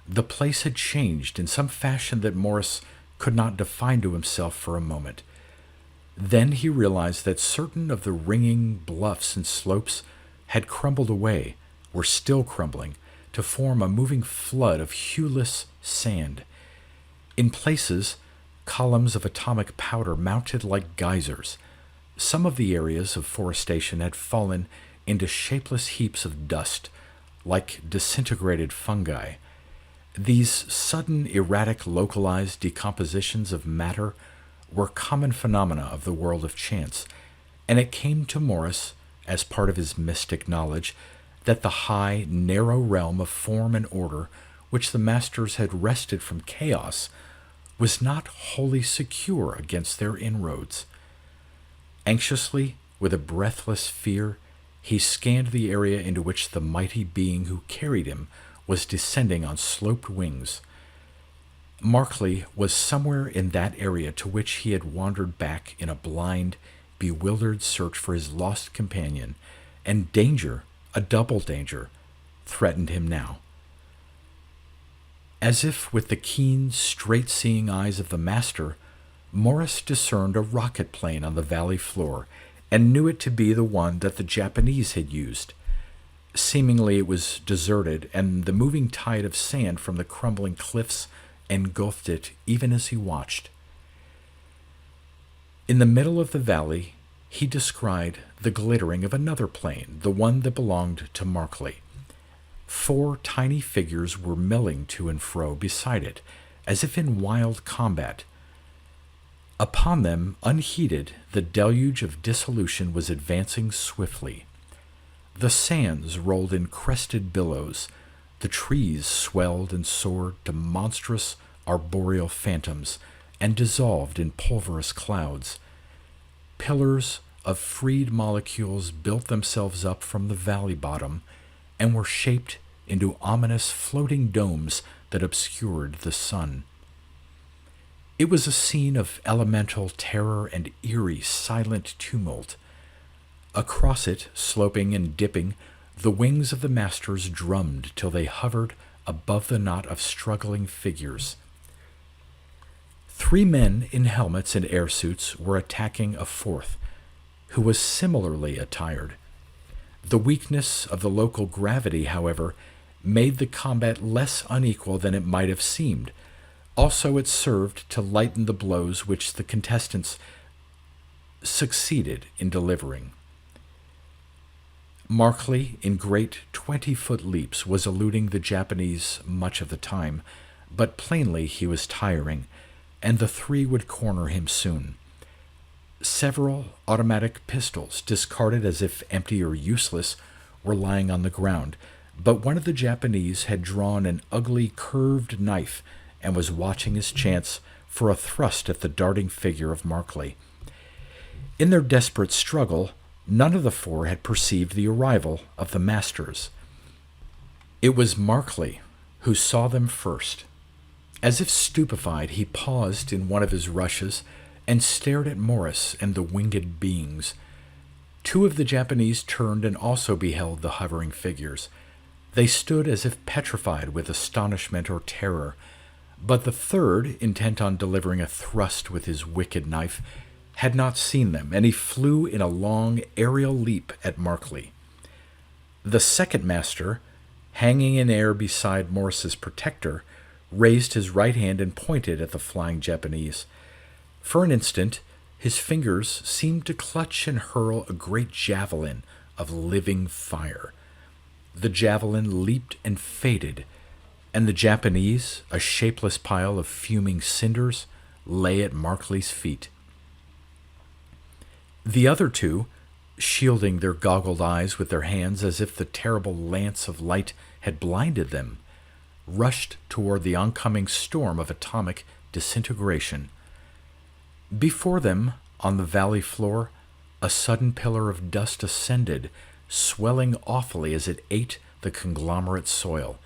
The place had changed in some fashion that Morris could not define to himself for a moment. Then he realized that certain of the ringing bluffs and slopes had crumbled away, were still crumbling, to form a moving flood of hueless sand. In places, columns of atomic powder mounted like geysers. Some of the areas of forestation had fallen into shapeless heaps of dust, like disintegrated fungi. These sudden, erratic, localized decompositions of matter were common phenomena of the world of chance, and it came to Morris, as part of his mystic knowledge, that the high, narrow realm of form and order which the masters had wrested from chaos was not wholly secure against their inroads. Anxiously, with a breathless fear, he scanned the area into which the mighty being who carried him was descending on sloped wings. Markley was somewhere in that area to which he had wandered back in a blind, bewildered search for his lost companion, and danger, a double danger, threatened him now. As if with the keen, straight-seeing eyes of the master, Morris discerned a rocket plane on the valley floor, and knew it to be the one that the Japanese had used. Seemingly it was deserted, and the moving tide of sand from the crumbling cliffs engulfed it even as he watched. In the middle of the valley, he descried the glittering of another plane, the one that belonged to Markley. 4 tiny figures were milling to and fro beside it, as if in wild combat. Upon them, unheeded, the deluge of dissolution was advancing swiftly. The sands rolled in crested billows, the trees swelled and soared to monstrous arboreal phantoms and dissolved in pulverous clouds. Pillars of freed molecules built themselves up from the valley bottom and were shaped into ominous floating domes that obscured the sun. It was a scene of elemental terror and eerie, silent tumult. Across it, sloping and dipping, the wings of the masters drummed till they hovered above the knot of struggling figures. 3 men in helmets and airsuits were attacking a 4th, who was similarly attired. The weakness of the local gravity, however, made the combat less unequal than it might have seemed. Also, it served to lighten the blows which the contestants succeeded in delivering. Markley, in great 20-foot leaps, was eluding the Japanese much of the time, but plainly he was tiring, and the 3 would corner him soon. Several automatic pistols, discarded as if empty or useless, were lying on the ground, but one of the Japanese had drawn an ugly curved knife and was watching his chance for a thrust at the darting figure of Markley. In their desperate struggle, none of the 4 had perceived the arrival of the masters. It was Markley who saw them first. As if stupefied, he paused in one of his rushes and stared at Morris and the winged beings. 2 of the Japanese turned and also beheld the hovering figures. They stood as if petrified with astonishment or terror, but the 3rd, intent on delivering a thrust with his wicked knife, had not seen them, and he flew in a long aerial leap at Markley. The 2nd master, hanging in air beside Morris's protector, raised his right hand and pointed at the flying Japanese. For an instant, his fingers seemed to clutch and hurl a great javelin of living fire. The javelin leaped and faded, and the Japanese, a shapeless pile of fuming cinders, lay at Markley's feet. The other 2, shielding their goggled eyes with their hands as if the terrible lance of light had blinded them, rushed toward the oncoming storm of atomic disintegration. Before them, on the valley floor, a sudden pillar of dust ascended, swelling awfully as it ate the conglomerate soil.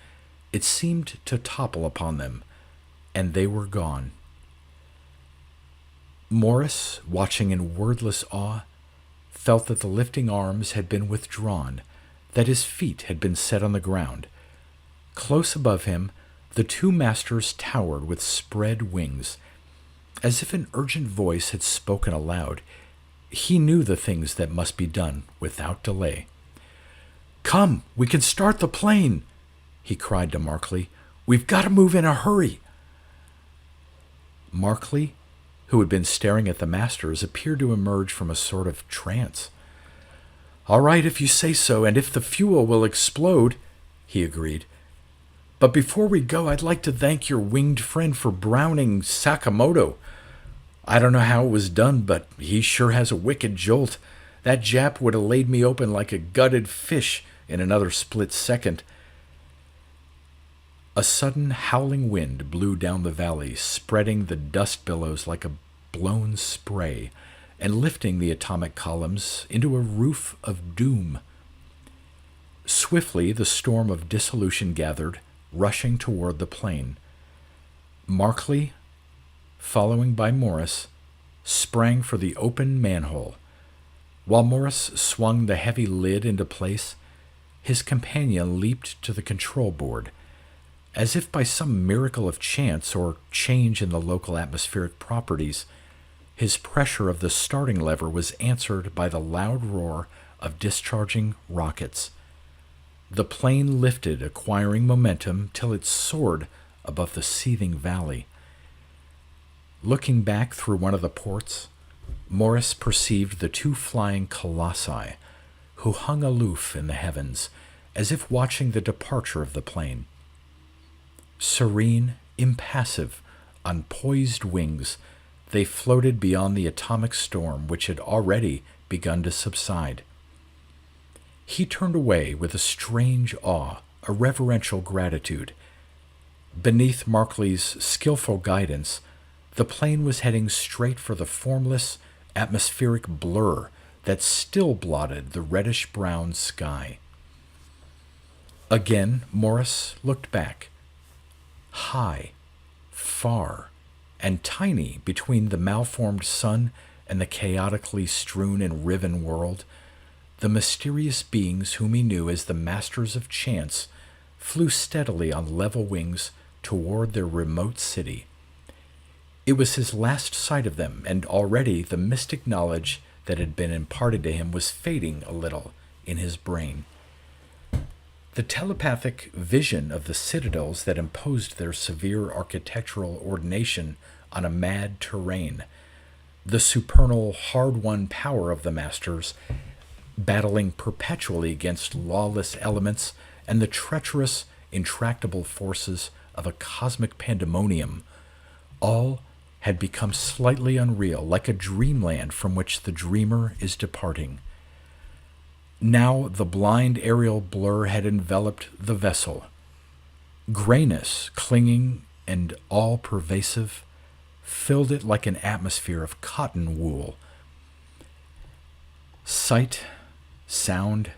It seemed to topple upon them, and they were gone. Morris, watching in wordless awe, felt that the lifting arms had been withdrawn, that his feet had been set on the ground. Close above him, the 2 masters towered with spread wings. As if an urgent voice had spoken aloud, he knew the things that must be done without delay. "Come, we can start the plane," he cried to Markley. "We've got to move in a hurry." Markley, who had been staring at the masters, appeared to emerge from a sort of trance. "All right, if you say so, and if the fuel will explode," he agreed. "But before we go, I'd like to thank your winged friend for browning Sakamoto. I don't know how it was done, but he sure has a wicked jolt. That Jap would have laid me open like a gutted fish in another split second." A sudden howling wind blew down the valley, spreading the dust billows like a blown spray, and lifting the atomic columns into a roof of doom. Swiftly the storm of dissolution gathered, rushing toward the plane. Markley, following by Morris, sprang for the open manhole. While Morris swung the heavy lid into place, his companion leaped to the control board. As if by some miracle of chance or change in the local atmospheric properties, his pressure of the starting lever was answered by the loud roar of discharging rockets. The plane lifted, acquiring momentum till it soared above the seething valley. Looking back through one of the ports, Morris perceived the 2 flying colossi, who hung aloof in the heavens, as if watching the departure of the plane. Serene, impassive, on poised wings, they floated beyond the atomic storm which had already begun to subside. He turned away with a strange awe, a reverential gratitude. Beneath Markley's skillful guidance, the plane was heading straight for the formless, atmospheric blur that still blotted the reddish-brown sky. Again, Morris looked back. High, far, and tiny between the malformed sun and the chaotically strewn and riven world, the mysterious beings whom he knew as the masters of chance flew steadily on level wings toward their remote city. It was his last sight of them, and already the mystic knowledge that had been imparted to him was fading a little in his brain. The telepathic vision of the citadels that imposed their severe architectural ordination on a mad terrain, the supernal hard-won power of the masters, battling perpetually against lawless elements and the treacherous, intractable forces of a cosmic pandemonium, all had become slightly unreal, like a dreamland from which the dreamer is departing. Now the blind aerial blur had enveloped the vessel. Grayness, clinging and all-pervasive, filled it like an atmosphere of cotton wool. Sight, sound,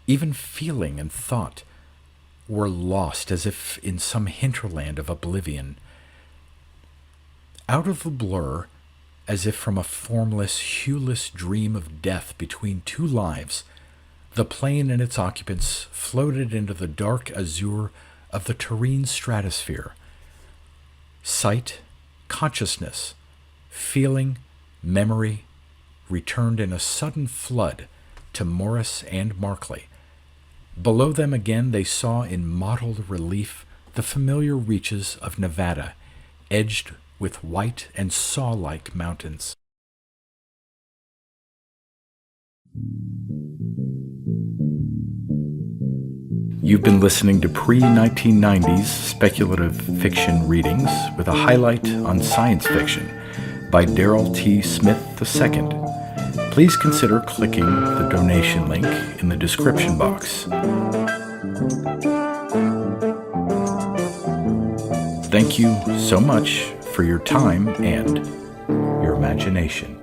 even feeling and thought were lost as if in some hinterland of oblivion. Out of the blur, as if from a formless, hueless dream of death between two lives, the plane and its occupants floated into the dark azure of the terrene stratosphere. Sight, consciousness, feeling, memory returned in a sudden flood to Morris and Markley. Below them again they saw in mottled relief the familiar reaches of Nevada, edged with white and saw-like mountains. You've been listening to pre-1990s speculative fiction readings with a highlight on science fiction by Darrell T. Smith II. Please consider clicking the donation link in the description box. Thank you so much for your time and your imagination.